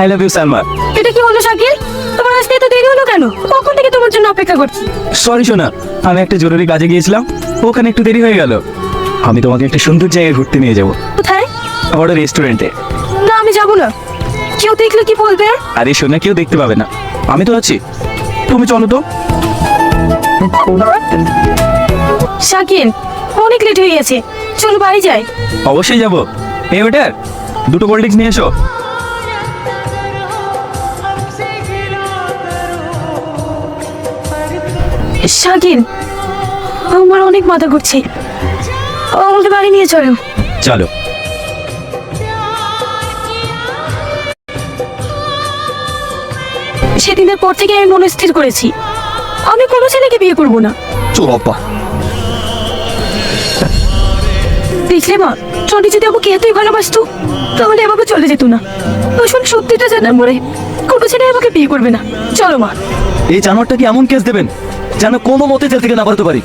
I love you Salma. এটা কি হলো শাকিল? তোমার আসতে এত দেরি হলো কেন? কখন থেকে তোমার জন্য অপেক্ষা করছি। সরি সোনা, আমি একটা জরুরি কাজে গিয়েছিলাম, ওখানে একটু দেরি হয়ে গেল। আমি তোমাকে একটা সুন্দর জায়গায় ঘুরতে নিয়ে যাবো, কোথায়? বড় রেস্টুরেন্টে। না আমি যাবো না, কেউ দেখলে কি বলবে? আরে সোনা, কেউ দেখতে পাবে না, আমি তো আছি। তুমি চলো তো। শাকিল অনেক লেট হয়ে গেছে, চলো বাড়ি যাই। অবশ্যই যাবো। এই ওয়েটার, দুটো কোল্ড ড্রিঙ্কস নিয়ে এসো। শাকিল আমার অনেক মাথা ঘুরছে, আমাকে বাড়ি নিয়ে চলো। চলো। সেদিনের পর থেকে আমি মনে স্থির করেছি আমি কোনো ছেলেকে বিয়ে করব না। চলো আব্বা। দেখলে মা, টনি যদি আমাকে এতই ভালোবাসতো তাহলে আমাকে চলে যেত না। আসল সত্যিটা জানার পরে কোনো ছেলে আমাকে বিয়ে করবে না। চলো মা। এই জানোয়ারটা কি এমন কেস দেবেন যেন কোনো মতে জেল থেকে না বাড়তে পারি?